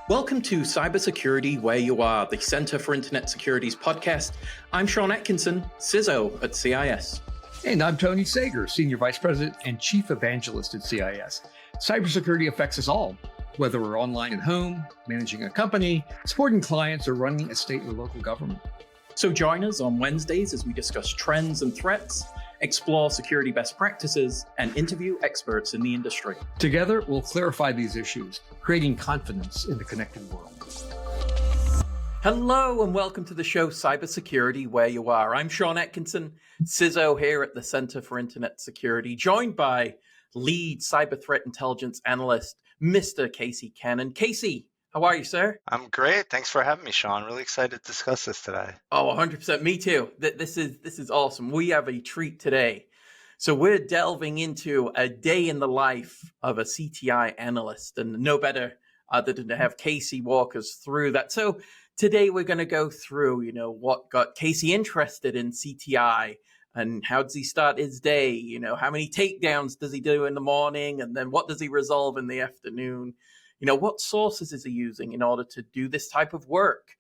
Welcome to Cybersecurity Where You Are, the Center for Internet Security's podcast. I'm Sean Atkinson, CISO at CIS. And I'm Tony Sager, Senior Vice President and Chief Evangelist at CIS. Cybersecurity affects us all, whether we're online at home, managing a company, supporting clients, or running a state or local government. So join us on Wednesdays as we discuss trends and threats, explore security best practices, and interview experts in the industry. Together, we'll clarify these issues, creating confidence in the connected world. Hello and welcome to the show Cybersecurity Where You Are. I'm Sean Atkinson, CISO here at the Center for Internet Security, joined by lead cyber threat intelligence analyst, Mr. Casey Cannon. Casey, how are you, sir? I'm great. Thanks for having me, Sean. Really excited to discuss this today. Oh, 100%. Me too. This is awesome. We have a treat today. So we're delving into a day in the life of a CTI analyst, and no better than to have Casey walk us through that. So today we're going to go through, what got Casey interested in CTI and how does he start his day? How many takedowns does he do in the morning? And then what does he resolve in the afternoon? What sources is he using in order to do this type of work?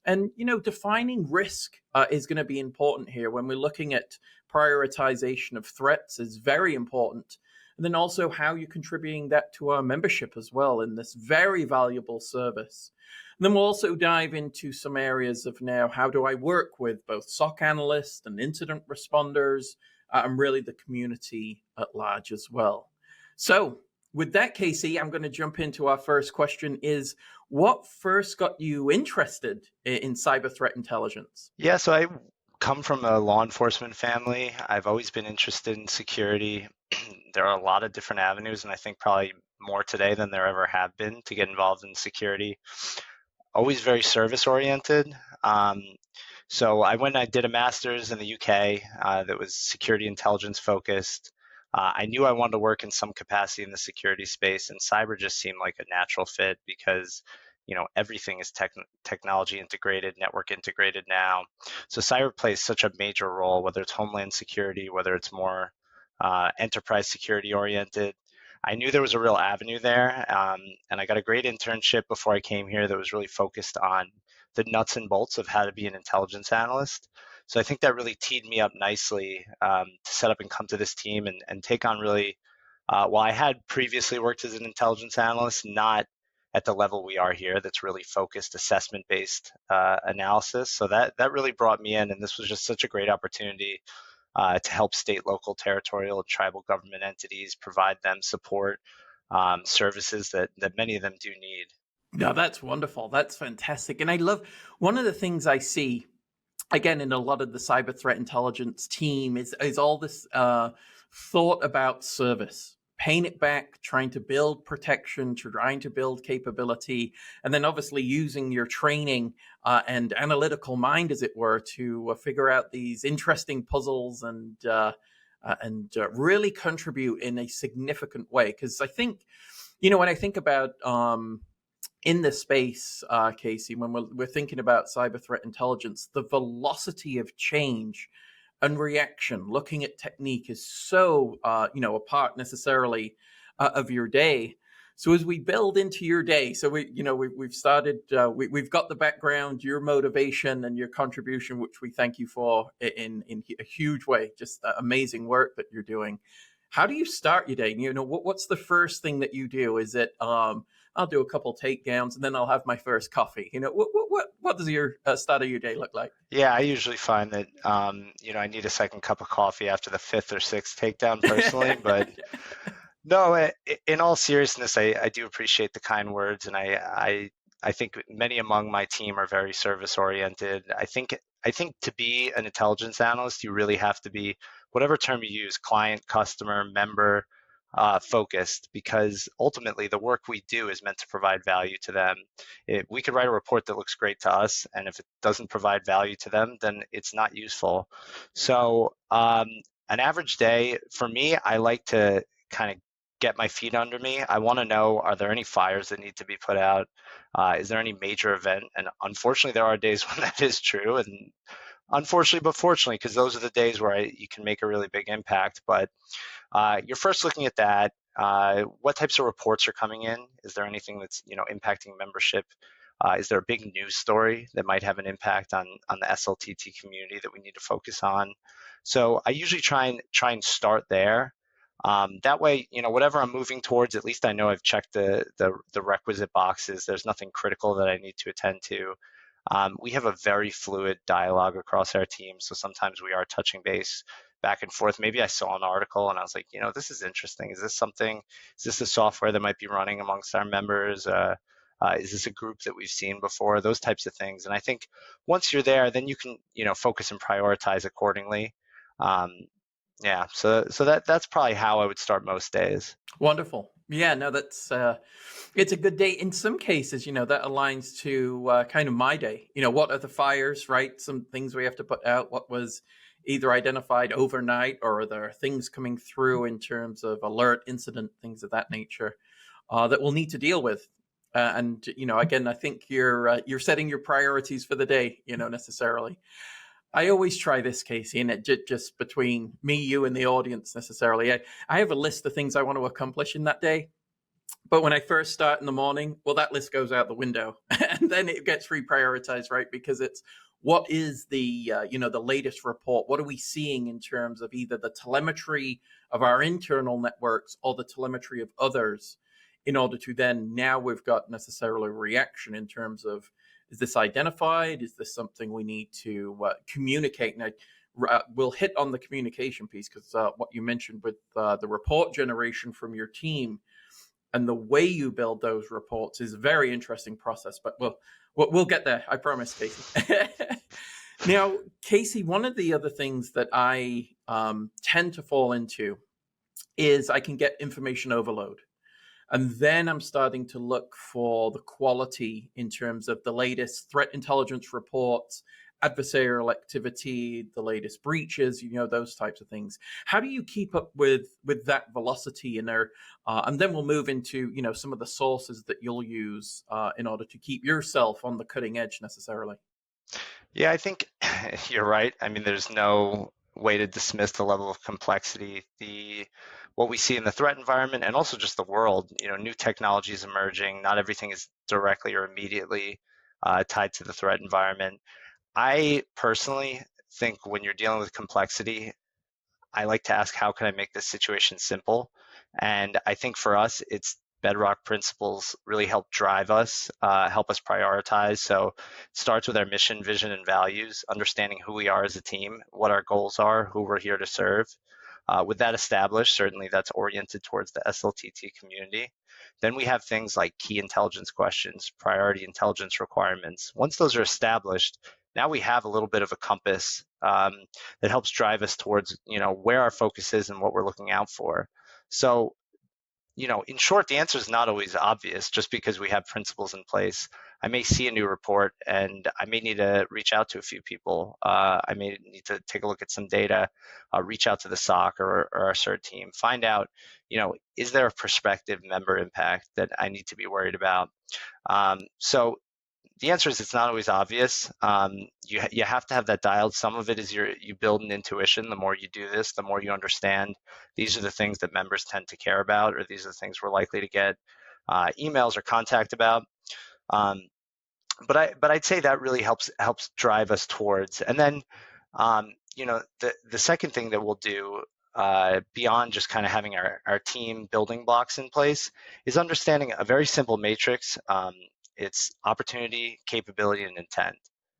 And, defining risk is going to be important here when we're looking at prioritization of threats is very important. And then also how you're contributing that to our membership as well in this very valuable service. And then we'll also dive into some areas of now, how do I work with both SOC analysts and incident responders and really the community at large as well. So with that, Casey, I'm going to jump into our first question is, what first got you interested in cyber threat intelligence? Yeah, so I come from a law enforcement family. I've always been interested in security. There are a lot of different avenues, and I think probably more today than there ever have been to get involved in security. Always very service-oriented. So I did a master's in the UK that was security intelligence focused. I knew I wanted to work in some capacity in the security space, and cyber just seemed like a natural fit because, everything is technology integrated, network integrated now. So cyber plays such a major role, whether it's homeland security, whether it's more enterprise security oriented. I knew there was a real avenue there, and I got a great internship before I came here that was really focused on the nuts and bolts of how to be an intelligence analyst. So I think that really teed me up nicely to set up and come to this team and take on really, while I had previously worked as an intelligence analyst, not at the level we are here, that's really focused assessment-based analysis. So that really brought me in, and this was just such a great opportunity to help state, local, territorial, and tribal government entities, provide them support services that many of them do need. No, that's wonderful. That's fantastic. And I love, one of the things I see again, in a lot of the cyber threat intelligence team is all this thought about service, paying it back, trying to build protection, trying to build capability, and then obviously using your training and analytical mind, as it were, to figure out these interesting puzzles and really contribute in a significant way. Because I think, when I think about in this space, Casey, when we're thinking about cyber threat intelligence, the velocity of change and reaction, looking at technique is so, a part necessarily of your day. So as we build into your day, so we've started, we've got the background, your motivation and your contribution, which we thank you for in a huge way, just amazing work that you're doing. How do you start your day? What's the first thing that you do? Is it, I'll do a couple takedowns and then I'll have my first coffee. What does your start of your day look like? Yeah, I usually find that, I need a second cup of coffee after the fifth or sixth takedown personally, but no, in all seriousness, I do appreciate the kind words. And I think many among my team are very service oriented. I think to be an intelligence analyst, you really have to be, whatever term you use, client, customer, member, focused, because ultimately the work we do is meant to provide value to them. We could write a report that looks great to us, and if it doesn't provide value to them, then it's not useful. So an average day for me, I like to kind of get my feet under me. I want to know, are there any fires that need to be put out? Is there any major event? And unfortunately, there are days when that is true. And unfortunately, but fortunately, because those are the days where you can make a really big impact. But you're first looking at that. what types of reports are coming in? Is there anything that's impacting membership? Is there a big news story that might have an impact on the SLTT community that we need to focus on? So I usually try and start there. That way, whatever I'm moving towards, at least I know I've checked the requisite boxes. There's nothing critical that I need to attend to. We have a very fluid dialogue across our team, so sometimes we are touching base back and forth. Maybe I saw an article and I was like, this is interesting. Is this a software that might be running amongst our members? Is this a group that we've seen before? Those types of things. And I think once you're there, then you can, focus and prioritize accordingly. Yeah, so that's probably how I would start most days. Wonderful. Yeah, no, that's it's a good day. In some cases, that aligns to kind of my day. What are the fires, right? Some things we have to put out. What was either identified overnight, or are there things coming through in terms of alert, incident, things of that nature that we'll need to deal with. And again, I think you're setting your priorities for the day. Necessarily. I always try this, Casey, and it just between me, you, and the audience necessarily. I have a list of things I want to accomplish in that day. But when I first start in the morning, well, that list goes out the window, and then it gets reprioritized, right? Because it's what is the the latest report? What are we seeing in terms of either the telemetry of our internal networks or the telemetry of others, in order to then now we've got necessarily a reaction in terms of, is this identified? Is this something we need to communicate? And we'll hit on the communication piece, because what you mentioned with the report generation from your team and the way you build those reports is a very interesting process. But we'll get there, I promise, Casey. Now, Casey, one of the other things that I tend to fall into is I can get information overload. And then I'm starting to look for the quality in terms of the latest threat intelligence reports, adversarial activity, the latest breaches, those types of things. How do you keep up with that velocity in there? And then we'll move into, some of the sources that you'll use in order to keep yourself on the cutting edge necessarily. Yeah, I think you're right. I mean, there's no way to dismiss the level of complexity, what we see in the threat environment, and also just the world. New technologies emerging. Not everything is directly or immediately tied to the threat environment. I personally think when you're dealing with complexity, I like to ask, how can I make this situation simple? And I think for us, it's bedrock principles really help drive us, help us prioritize. So it starts with our mission, vision, and values, understanding who we are as a team, what our goals are, who we're here to serve. With that established, certainly that's oriented towards the SLTT community. Then we have things like key intelligence questions, priority intelligence requirements. Once those are established, now we have a little bit of a compass that helps drive us towards, where our focus is and what we're looking out for. So, in short, the answer is not always obvious. Just because we have principles in place, I may see a new report and I may need to reach out to a few people. I may need to take a look at some data, reach out to the SOC or our CIRT team, find out, is there a prospective member impact that I need to be worried about? So the answer is, it's not always obvious. You have to have that dialed. Some of it is you build an intuition. The more you do this, the more you understand these are the things that members tend to care about, or these are the things we're likely to get emails or contact about. But I'd say that really helps drive us towards. And then the second thing that we'll do, beyond just kind of having our team building blocks in place, is understanding a very simple matrix. It's opportunity, capability, and intent.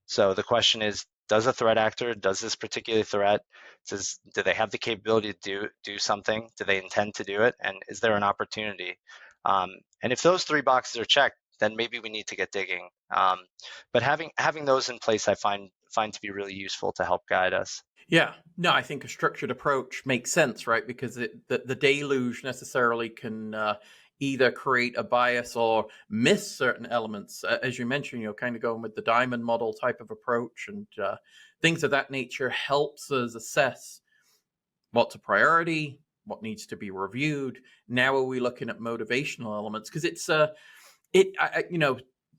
So the question is, does a threat actor, does this particular threat, do they have the capability to do something? Do they intend to do it? And is there an opportunity? And if those three boxes are checked, then maybe we need to get digging. But having those in place, I find to be really useful to help guide us. Yeah, no, I think a structured approach makes sense, right? Because the deluge necessarily can either create a bias or miss certain elements. As you mentioned, kind of going with the diamond model type of approach and things of that nature helps us assess what's a priority, what needs to be reviewed. Now are we looking at motivational elements? Because it's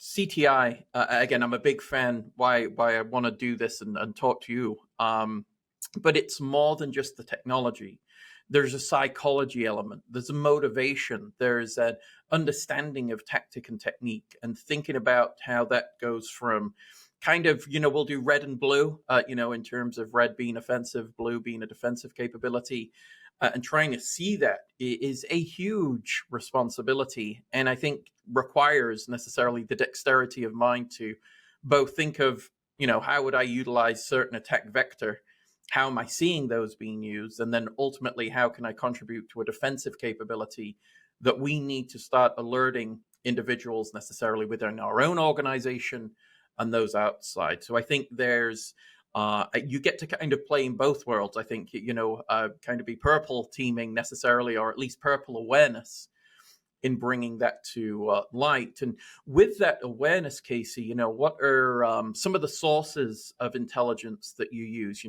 CTI, again, I'm a big fan why I want to do this and talk to you. But it's more than just the technology. there's a psychology element, there's a motivation, there's an understanding of tactic and technique, and thinking about how that goes from kind of, we'll do red and blue, in terms of red being offensive, blue being a defensive capability, and trying to see that is a huge responsibility. And I think requires necessarily the dexterity of mind to both think of, how would I utilize certain attack vector? How am I seeing those being used? And then ultimately, how can I contribute to a defensive capability that we need to start alerting individuals necessarily within our own organization and those outside? So I think there's you get to kind of play in both worlds. I think, kind of be purple teaming necessarily, or at least purple awareness in bringing that to light. And with that awareness, Casey, what are some of the sources of intelligence that you use?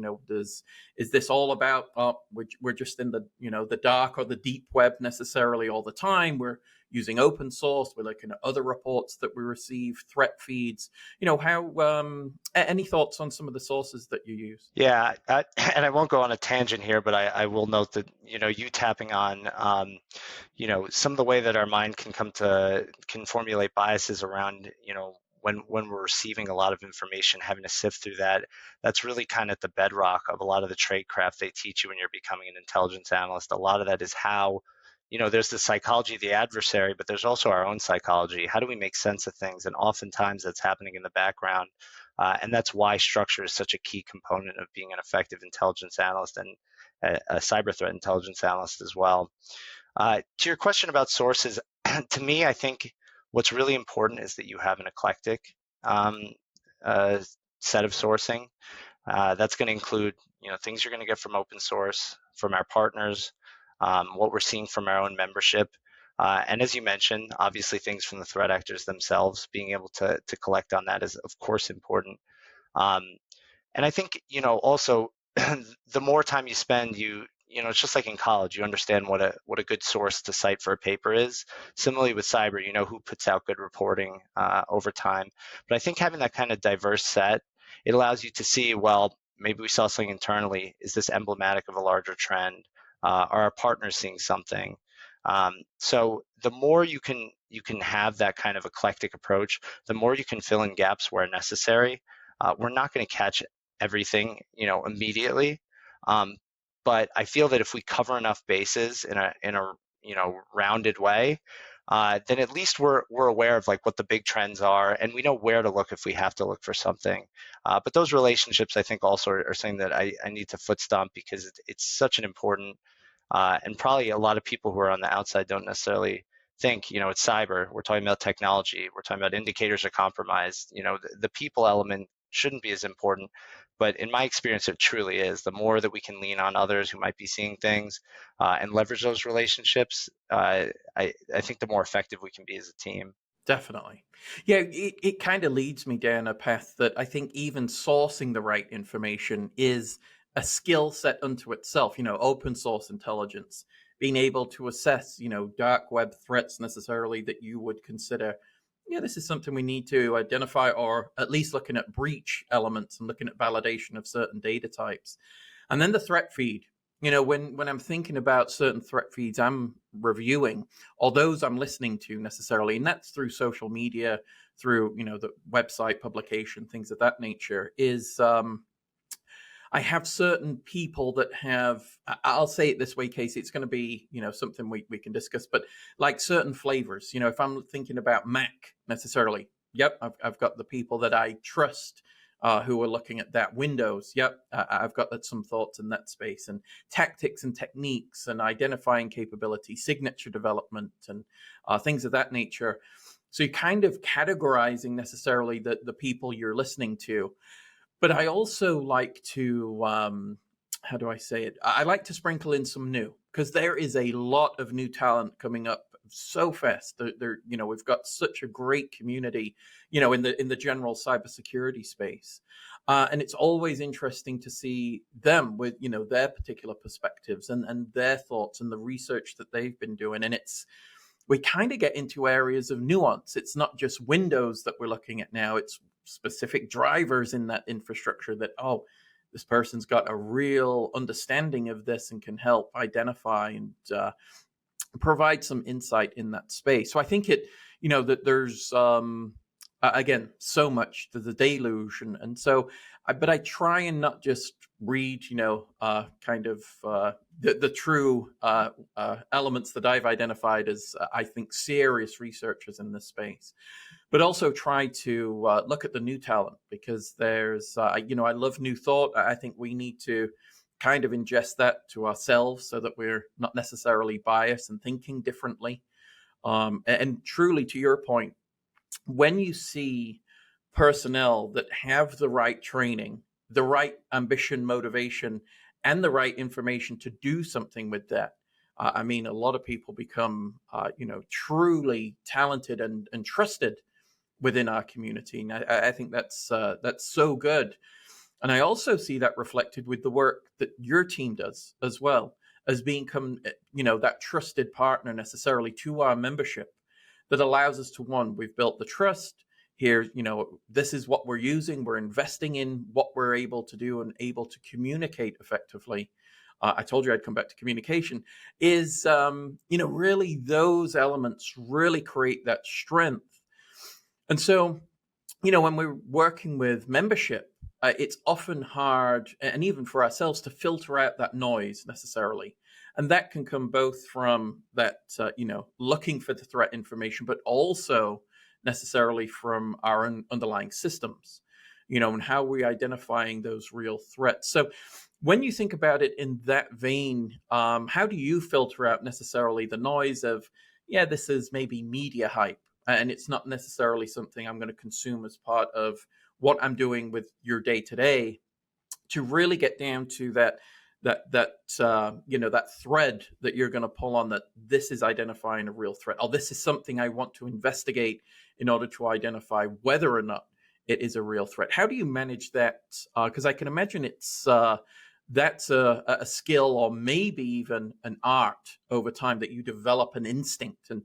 Is this all about we're just in the the dark or the deep web necessarily all the time? We're using open source. We're looking at other reports that we receive, threat feeds. How any thoughts on some of the sources that you use? Yeah, and I won't go on a tangent here, but I will note that you tapping on some of the way that our mind can formulate biases around when we're receiving a lot of information, having to sift through that. That's really kind of the bedrock of a lot of the tradecraft they teach you when you're becoming an intelligence analyst. A lot of that is how there's the psychology of the adversary, but there's also our own psychology. How do we make sense of things? And oftentimes that's happening in the background. And that's why structure is such a key component of being an effective intelligence analyst and a cyber threat intelligence analyst as well. To your question about sources, to me, I think what's really important is that you have an eclectic set of sourcing. That's going to include things you're going to get from open source, from our partners, what we're seeing from our own membership. And as you mentioned, obviously things from the threat actors themselves, being able to collect on that is of course important. And I think, also the more time you spend, it's just like in college, you understand what a good source to cite for a paper is. Similarly with cyber, who puts out good reporting over time. But I think having that kind of diverse set, it allows you to see, well, maybe we saw something internally. Is this emblematic of a larger trend? Are our partners seeing something? So the more you can have that kind of eclectic approach, the more you can fill in gaps where necessary. We're not going to catch everything, immediately, but I feel that if we cover enough bases in a rounded way, then at least we're aware of like what the big trends are, and we know where to look if we have to look for something. But those relationships, I think, also are something that I need to foot stomp, because it's such an important. And probably a lot of people who are on the outside don't necessarily think, it's cyber. We're talking about technology. We're talking about indicators of compromise. The people element shouldn't be as important. But in my experience, it truly is. The more that we can lean on others who might be seeing things and leverage those relationships, I think the more effective we can be as a team. Definitely. Yeah, it kind of leads me down a path that I think even sourcing the right information is a skill set unto itself. Open source intelligence, being able to assess, dark web threats necessarily that you would consider, this is something we need to identify, or at least looking at breach elements and looking at validation of certain data types. And then the threat feed. When I'm thinking about certain threat feeds I'm reviewing, or those I'm listening to necessarily, and that's through social media, through, the website publication, things of that nature, is I have certain people that have, I'll say it this way, Casey, it's going to be, something we can discuss, but like certain flavors, if I'm thinking about Mac necessarily, yep, I've got the people that I trust who are looking at that. Windows, yep, I've got some thoughts in that space, and tactics and techniques and identifying capability, signature development, and things of that nature. So you're kind of categorizing necessarily the people you're listening to. But I also like to, how do I say it? I like to sprinkle in some new, because there is a lot of new talent coming up so fast. We've got such a great community, in the general cybersecurity space, and it's always interesting to see them with their particular perspectives and their thoughts and the research that they've been doing. And we kind of get into areas of nuance. It's not just Windows that we're looking at now. It's specific drivers in that infrastructure that, this person's got a real understanding of this and can help identify and provide some insight in that space. So I think that there's again so much to the deluge, and so but I try and not just read kind of the true elements that I've identified as I think serious researchers in this space, but also try to look at the new talent, because there's I love new thought. I think we need to kind of ingest that to ourselves so that we're not necessarily biased and thinking differently. And truly, to your point, when you see personnel that have the right training, the right ambition, motivation, and the right information to do something with that, I mean, a lot of people become, truly talented and trusted within our community. And I think that's so good. And I also see that reflected with the work that your team does as well, as become, that trusted partner necessarily to our membership that allows us to, one, we've built the trust here, this is what we're using, we're investing in what we're able to do and able to communicate effectively. I told you I'd come back to communication, is, really those elements really create that strength. And so, when we're working with membership, it's often hard, and even for ourselves, to filter out that noise necessarily. And that can come both from that, looking for the threat information, but also necessarily from our own underlying systems, and how we're identifying those real threats. So when you think about it in that vein, how do you filter out necessarily the noise of, this is maybe media hype, and it's not necessarily something I'm going to consume as part of what I'm doing with your day to day, to really get down to that thread that you're going to pull on, that this is identifying a real threat, or this is something I want to investigate in order to identify whether or not it is a real threat. How do you manage that? Because I can imagine that's a skill, or maybe even an art over time, that you develop an instinct, and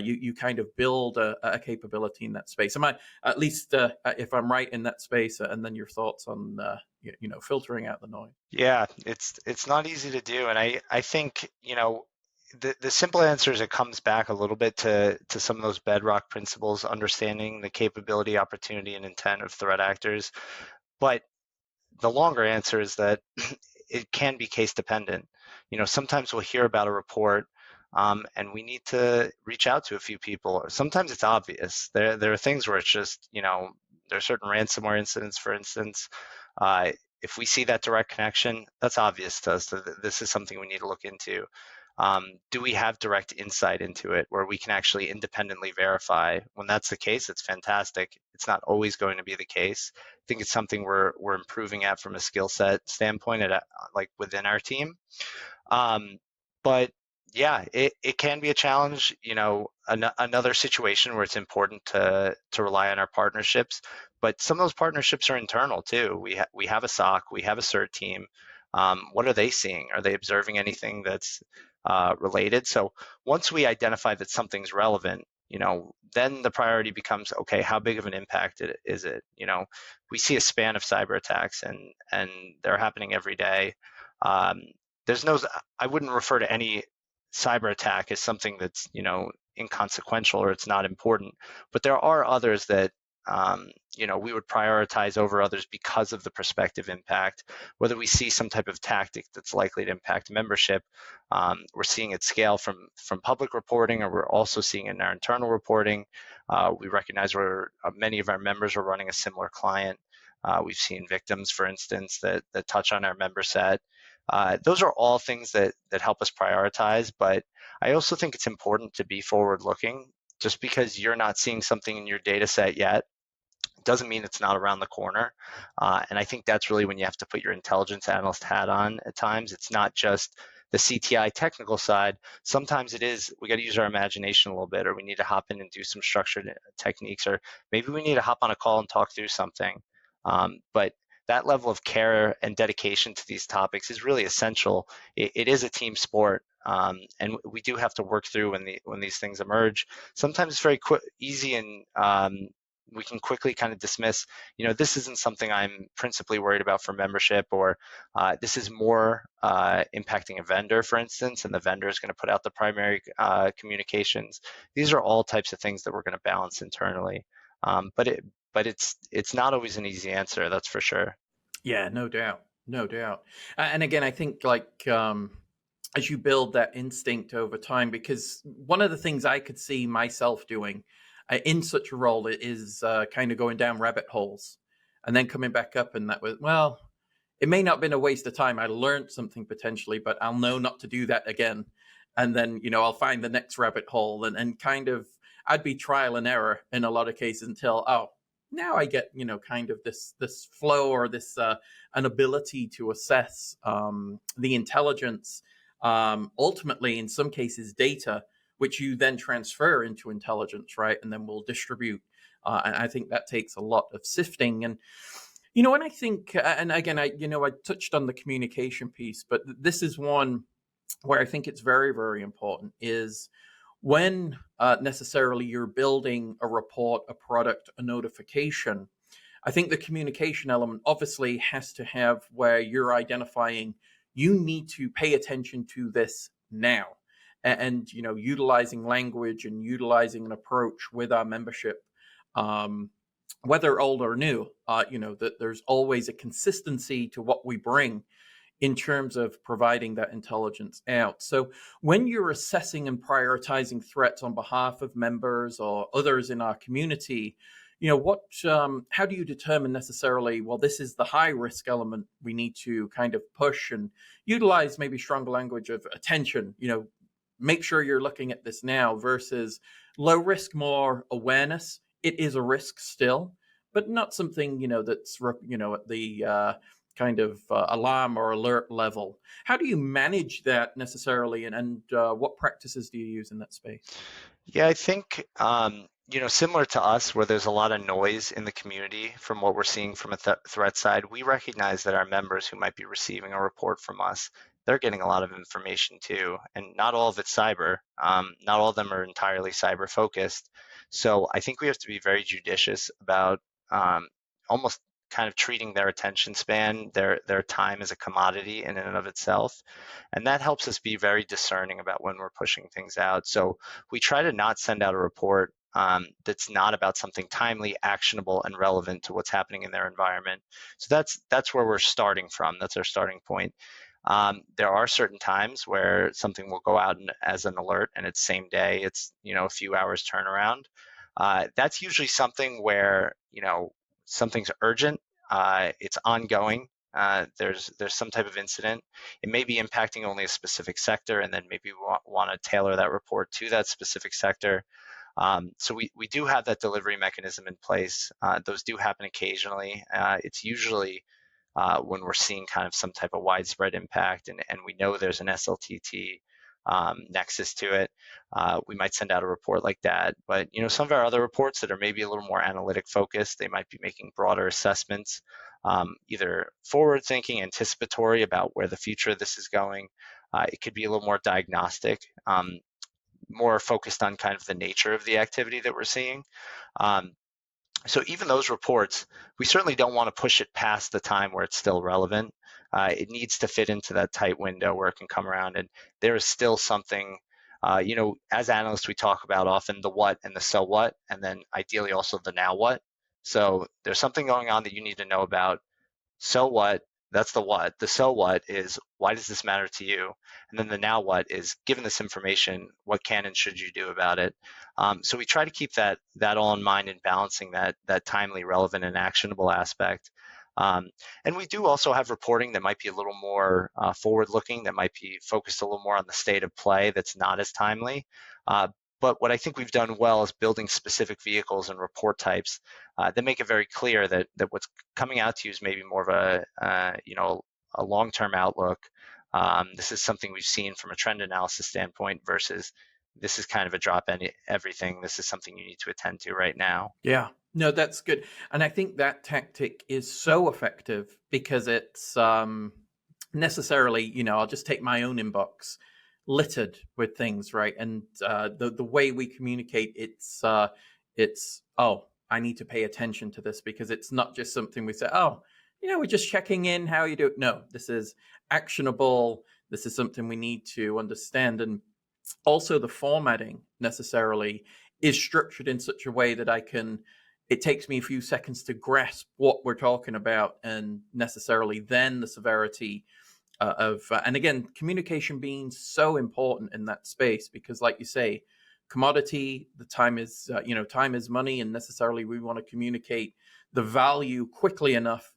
you kind of build a capability in that space. Am I, at least if I'm right in that space, and then your thoughts on filtering out the noise? Yeah, it's not easy to do, and I think the simple answer is it comes back a little bit to some of those bedrock principles, understanding the capability, opportunity, and intent of threat actors. But the longer answer is that it can be case dependent. Sometimes we'll hear about a report, and we need to reach out to a few people. Sometimes it's obvious. There are things where it's just, there are certain ransomware incidents, for instance. If we see that direct connection, that's obvious to us that this is something we need to look into. Do we have direct insight into it where we can actually independently verify? When that's the case, it's fantastic. It's not always going to be the case. I think it's something we're improving at from a skill set standpoint, like within our team. But yeah, it can be a challenge. Another situation where it's important to rely on our partnerships, but some of those partnerships are internal too. We have a SOC, we have a CIRT team. What are they seeing? Are they observing anything that's related? So once we identify that something's relevant, then the priority becomes, okay, how big of an impact is it? We see a span of cyber attacks, and they're happening every day. I wouldn't refer to any cyber attack as something that's inconsequential or it's not important, but there are others that we would prioritize over others because of the prospective impact. Whether we see some type of tactic that's likely to impact membership, we're seeing it scale from public reporting, or we're also seeing it in our internal reporting. We recognize where many of our members are running a similar client. We've seen victims, for instance, that touch on our member set. Those are all things that help us prioritize, but I also think it's important to be forward-looking. Just because you're not seeing something in your data set yet doesn't mean it's not around the corner. And I think that's really when you have to put your intelligence analyst hat on at times. It's not just the CTI technical side. Sometimes it is, we got to use our imagination a little bit, or we need to hop in and do some structured techniques, or maybe we need to hop on a call and talk through something. But that level of care and dedication to these topics is really essential. It is a team sport, and we do have to work through when these things emerge. Sometimes it's very easy and we can quickly kind of dismiss, this isn't something I'm principally worried about for membership, or this is more impacting a vendor, for instance, and the vendor is going to put out the primary communications. These are all types of things that we're going to balance internally. But it's not always an easy answer, that's for sure. Yeah, no doubt, no doubt. And again, I think as you build that instinct over time, because one of the things I could see myself doing in such a role is kind of going down rabbit holes and then coming back up, and that was, well, it may not have been a waste of time. I learned something potentially, but I'll know not to do that again. And then, I'll find the next rabbit hole, and kind of, I'd be trial and error in a lot of cases until, oh, now I get, kind of this flow, or this an ability to assess the intelligence, ultimately in some cases data, which you then transfer into intelligence, right? And then we'll distribute. And I think that takes a lot of sifting. And and I think, and again, I touched on the communication piece, but this is one where I think it's very, very important, is when necessarily you're building a report, a product, a notification. I think the communication element obviously has to have where you're identifying, you need to pay attention to this now. And utilizing language and utilizing an approach with our membership, whether old or new, that there's always a consistency to what we bring in terms of providing that intelligence out. So when you're assessing and prioritizing threats on behalf of members or others in our community, how do you determine necessarily, well, this is the high risk element we need to kind of push and utilize maybe stronger language of attention, make sure you're looking at this now, versus low risk, more awareness. It is a risk still, but not something, that's, at the kind of alarm or alert level. How do you manage that necessarily, and what practices do you use in that space? Yeah, I think, similar to us, where there's a lot of noise in the community from what we're seeing from a threat side, we recognize that our members who might be receiving a report from us, they're getting a lot of information too. And not all of it's cyber. Not all of them are entirely cyber focused. So I think we have to be very judicious about almost kind of treating their attention span, their time as a commodity in and of itself. And that helps us be very discerning about when we're pushing things out. So we try to not send out a report that's not about something timely, actionable, and relevant to what's happening in their environment. So that's where we're starting from. That's our starting point. There are certain times where something will go out as an alert and it's same day, it's a few hours turnaround. That's usually something where something's urgent, it's ongoing. There's some type of incident. It may be impacting only a specific sector, and then maybe we want to tailor that report to that specific sector. So we do have that delivery mechanism in place. Those do happen occasionally. It's usually when we're seeing kind of some type of widespread impact, and we know there's an SLTT nexus to it. We might send out a report like that. But some of our other reports that are maybe a little more analytic focused, they might be making broader assessments, either forward thinking, anticipatory about where the future of this is going. It could be a little more diagnostic, more focused on kind of the nature of the activity that we're seeing. So even those reports, we certainly don't want to push it past the time where it's still relevant. It needs to fit into that tight window where it can come around. And there is still something, as analysts, we talk about often the what and the so what, and then ideally also the now what. So there's something going on that you need to know about. So what? That's the what. The so what is, why does this matter to you? And then the now what is, given this information, what can and should you do about it? So we try to keep that all in mind in balancing that timely, relevant, and actionable aspect. And we do also have reporting that might be a little more forward-looking, that might be focused a little more on the state of play, that's not as timely. But what I think we've done well is building specific vehicles and report types that make it very clear that what's coming out to you is maybe more of a long-term outlook. This is something we've seen from a trend analysis standpoint versus this is kind of a drop in everything. This is something you need to attend to right now. Yeah, no, that's good. And I think that tactic is so effective because it's necessarily, I'll just take my own inbox, littered with things, right? And the way we communicate, it's oh, I need to pay attention to this, because it's not just something we say, oh, we're just checking in, how you do. No, this is actionable. This is something we need to understand. And also the formatting necessarily is structured in such a way that it takes me a few seconds to grasp what we're talking about, and necessarily then the severity and again, communication being so important in that space, because like you say, commodity, the time is, time is money, and necessarily we want to communicate the value quickly enough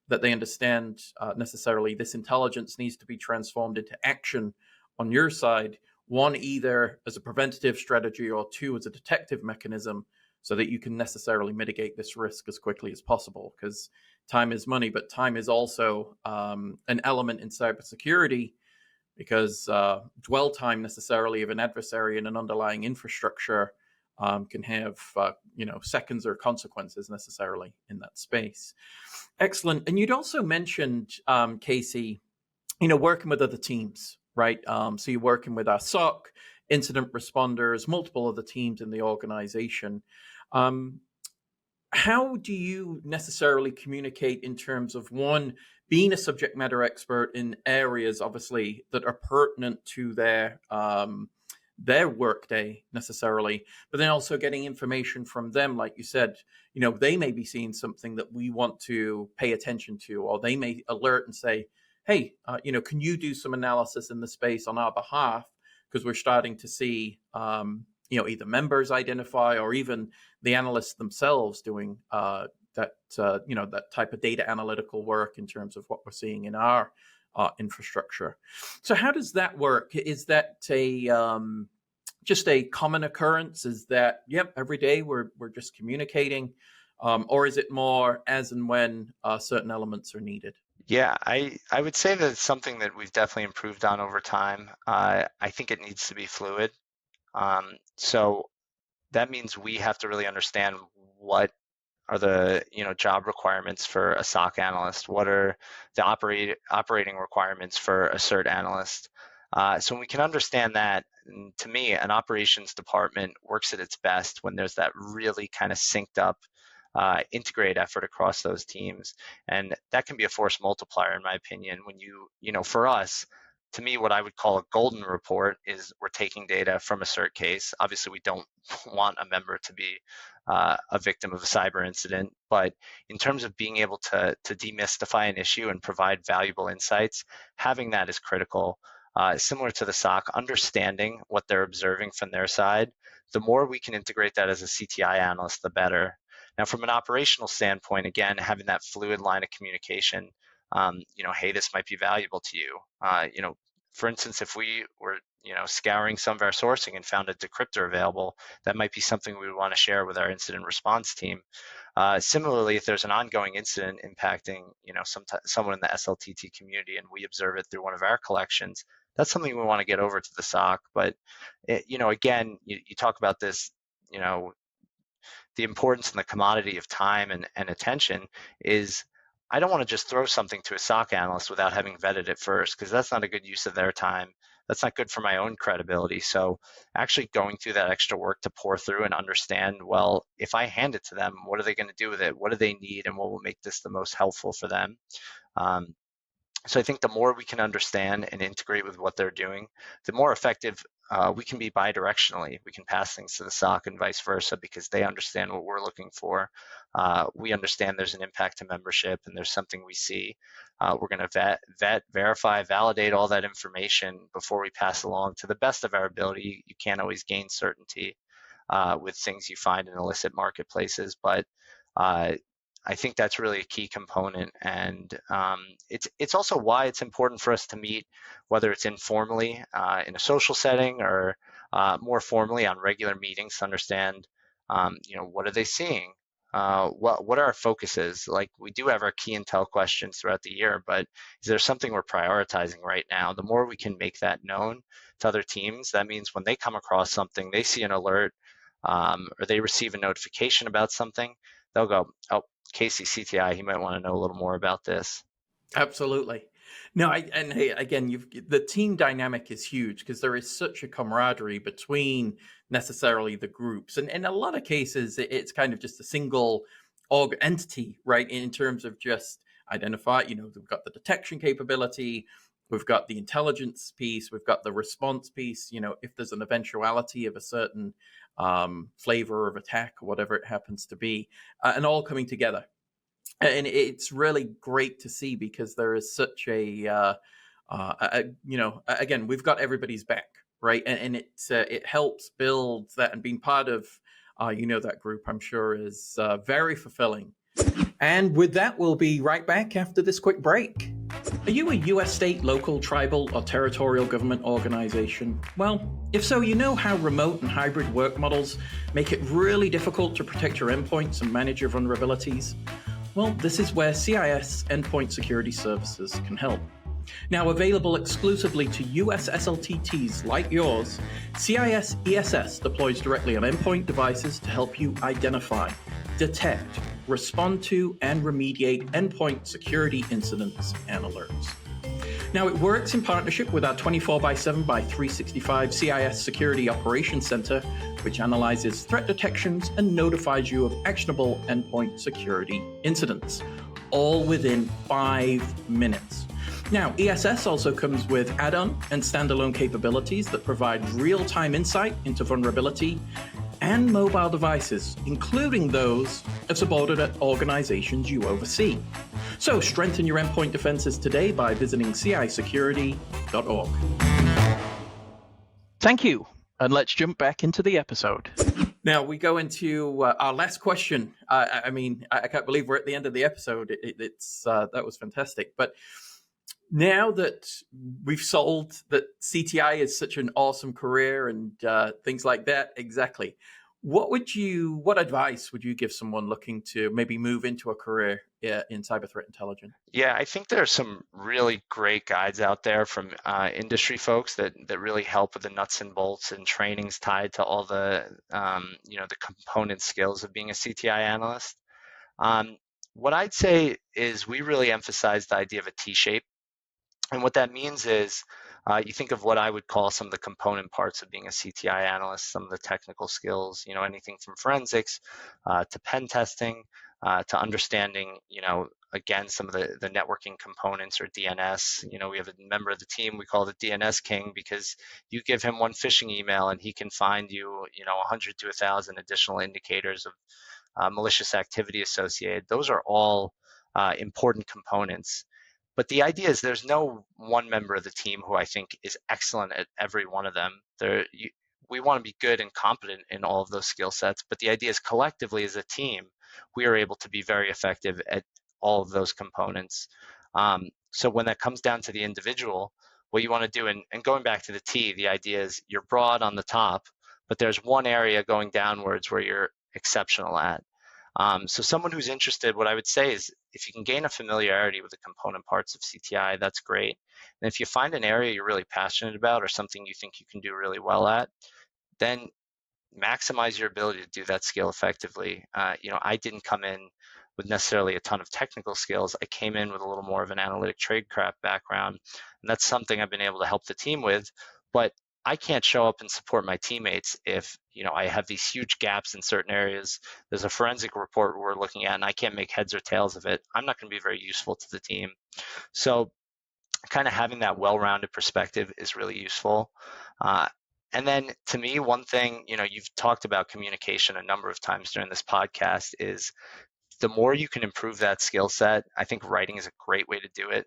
that they understand necessarily this intelligence needs to be transformed into action on your side, one, either as a preventative strategy, or two, as a detective mechanism, so that you can necessarily mitigate this risk as quickly as possible. Because time is money, but time is also an element in cybersecurity, because dwell time necessarily of an adversary in an underlying infrastructure can have seconds or consequences necessarily in that space. Excellent. And you'd also mentioned, Casey, working with other teams, right? So you're working with our SOC, incident responders, multiple other teams in the organization. How do you necessarily communicate in terms of, one, being a subject matter expert in areas, obviously, that are pertinent to their workday necessarily, but then also getting information from them, like you said, they may be seeing something that we want to pay attention to, or they may alert and say, hey, can you do some analysis in the space on our behalf? Because we're starting to see, either members identify, or even the analysts themselves doing that type of data analytical work in terms of what we're seeing in our infrastructure. So how does that work? Is that just a common occurrence? Is that, every day we're just communicating? Or is it more as and when certain elements are needed? Yeah, I would say that it's something that we've definitely improved on over time. I think it needs to be fluid. So that means we have to really understand what are the job requirements for a SOC analyst. What are the operating requirements for a CIRT analyst? So when we can understand that, to me, an operations department works at its best when there's that really kind of synced up, integrate effort across those teams. And that can be a force multiplier, in my opinion, when for us, to me, what I would call a golden report is we're taking data from a CIRT case. Obviously, we don't want a member to be a victim of a cyber incident, but in terms of being able to demystify an issue and provide valuable insights, having that is critical. Similar to the SOC, understanding what they're observing from their side, the more we can integrate that as a CTI analyst, the better. Now, from an operational standpoint, again, having that fluid line of communication, hey, this might be valuable to you. For instance, if we were, scouring some of our sourcing and found a decryptor available, that might be something we would want to share with our incident response team. Similarly, if there's an ongoing incident impacting, someone in the SLTT community, and we observe it through one of our collections, that's something we want to get over to the SOC. But, again, you talk about this, the importance and the commodity of time and attention is, I don't want to just throw something to a SOC analyst without having vetted it first, because that's not a good use of their time. That's not good for my own credibility. So actually going through that extra work to pour through and understand, well, if I hand it to them, what are they going to do with it? What do they need? And what will make this the most helpful for them? So I think the more we can understand and integrate with what they're doing, the more effective we can be bidirectionally. We can pass things to the SOC and vice versa, because they understand what we're looking for. We understand there's an impact to membership and there's something we see. We're going to vet, verify, validate all that information before we pass along to the best of our ability. You can't always gain certainty with things you find in illicit marketplaces, but I think that's really a key component, and it's also why it's important for us to meet, whether it's informally in a social setting or more formally on regular meetings, to understand, what are they seeing? What are our focuses? Like, we do have our key intel questions throughout the year, but is there something we're prioritizing right now? The more we can make that known to other teams, that means when they come across something, they see an alert or they receive a notification about something, they'll go, oh, Casey CTI, he might want to know a little more about this. Absolutely. No, and hey, again, the team dynamic is huge because there is such a camaraderie between necessarily the groups, and in a lot of cases, it's kind of just a single org entity, right? In terms of just identify, we've got the detection capability, we've got the intelligence piece, we've got the response piece. If there's an eventuality of a certain flavor of attack or whatever it happens to be, and all coming together. And it's really great to see because there is such again, we've got everybody's back, right? And it helps build that, and being part of that group, I'm sure, is very fulfilling. And with that, we'll be right back after this quick break. Are you a US state, local, tribal, or territorial government organization? Well, if so, you know how remote and hybrid work models make it really difficult to protect your endpoints and manage your vulnerabilities. Well, this is where CIS Endpoint Security Services can help. Now available exclusively to US SLTTs like yours, CIS ESS deploys directly on endpoint devices to help you identify, detect, respond to, and remediate endpoint security incidents and alerts. Now, it works in partnership with our 24/7/365 CIS Security Operations Center, which analyzes threat detections and notifies you of actionable endpoint security incidents, all within 5 minutes. Now, ESS also comes with add-on and standalone capabilities that provide real-time insight into vulnerability and mobile devices, including those of subordinate organizations you oversee. So strengthen your endpoint defenses today by visiting cisecurity.org. Thank you, and let's jump back into the episode. Now we go into our last question. I can't believe we're at the end of the episode. It's that was fantastic. But now that we've solved that CTI is such an awesome career and things like that, exactly. What advice would you give someone looking to maybe move into a career in cyber threat intelligence? Yeah, I think there are some really great guides out there from industry folks that really help with the nuts and bolts and trainings tied to all the the component skills of being a CTI analyst. What I'd say is we really emphasize the idea of a T-shape. And what that means is you think of what I would call some of the component parts of being a CTI analyst, some of the technical skills, anything from forensics to pen testing to understanding, again, some of the networking components or DNS. We have a member of the team, we call the DNS king, because you give him one phishing email and he can find you, 100 to 1,000 additional indicators of malicious activity associated. Those are all important components. But the idea is there's no one member of the team who I think is excellent at every one of them. We want to be good and competent in all of those skill sets, but the idea is collectively as a team, we are able to be very effective at all of those components. So when that comes down to the individual, what you want to do, and going back to the T, the idea is you're broad on the top, but there's one area going downwards where you're exceptional at. So someone who's interested, what I would say is if you can gain a familiarity with the component parts of CTI, that's great. And if you find an area you're really passionate about or something you think you can do really well at, then maximize your ability to do that skill effectively. I didn't come in with necessarily a ton of technical skills. I came in with a little more of an analytic tradecraft background, and that's something I've been able to help the team with. But I can't show up and support my teammates if I have these huge gaps in certain areas. There's a forensic report we're looking at and I can't make heads or tails of it. I'm not going to be very useful to the team. So kind of having that well-rounded perspective is really useful. And then to me, one thing, you've talked about communication a number of times during this podcast, is the more you can improve that skill set. I think writing is a great way to do it.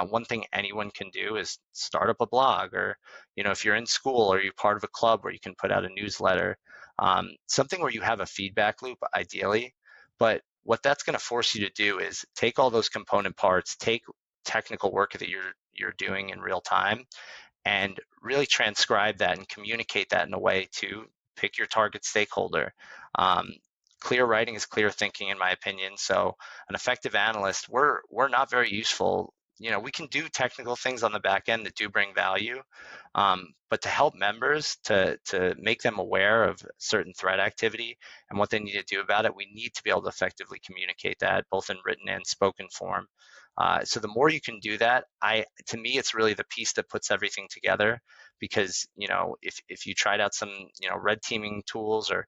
One thing anyone can do is start up a blog, or if you're in school or you're part of a club where you can put out a newsletter, something where you have a feedback loop ideally. But what that's going to force you to do is take all those component parts, take technical work that you're doing in real time, and really transcribe that and communicate that in a way to pick your target stakeholder. Clear writing is clear thinking, in my opinion. So an effective analyst, we're not very useful. We can do technical things on the back end that do bring value, but to help members, to make them aware of certain threat activity and what they need to do about it, we need to be able to effectively communicate that both in written and spoken form. So the more you can do that, to me, it's really the piece that puts everything together. Because if you tried out some red teaming tools, or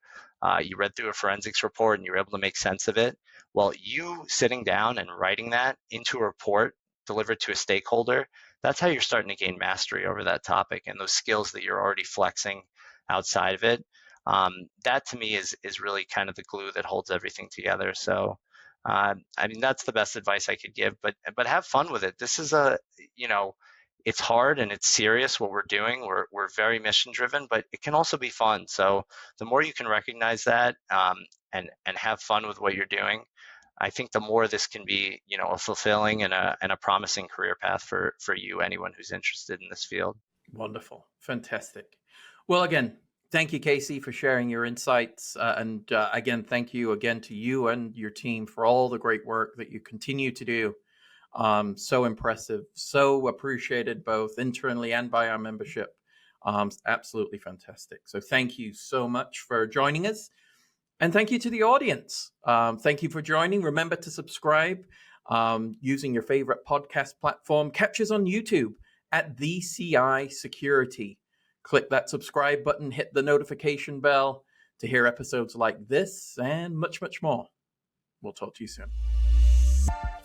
you read through a forensics report and you were able to make sense of it, well, you sitting down and writing that into a report delivered to a stakeholder, that's how you're starting to gain mastery over that topic, and those skills that you're already flexing outside of it. That to me is really kind of the glue that holds everything together. So that's the best advice I could give, but have fun with it. This is it's hard and it's serious what we're doing. We're very mission driven, but it can also be fun. So the more you can recognize that and have fun with what you're doing, I think the more this can be, a fulfilling and a promising career path for you, anyone who's interested in this field. Wonderful. Fantastic. Well, again, thank you, Casey, for sharing your insights. And again, thank you again to you and your team for all the great work that you continue to do. So impressive, so appreciated both internally and by our membership. Absolutely fantastic. So thank you so much for joining us. And thank you to the audience. Thank you for joining. Remember to subscribe using your favorite podcast platform. Catch us on YouTube at the CI Security. Click that subscribe button, hit the notification bell to hear episodes like this and much, much more. We'll talk to you soon.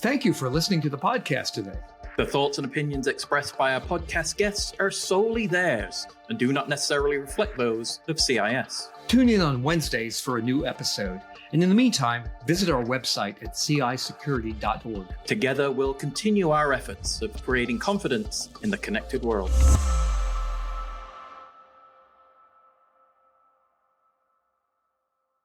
Thank you for listening to the podcast today. The thoughts and opinions expressed by our podcast guests are solely theirs and do not necessarily reflect those of CIS. Tune in on Wednesdays for a new episode. And in the meantime, visit our website at cisecurity.org. Together, we'll continue our efforts of creating confidence in the connected world.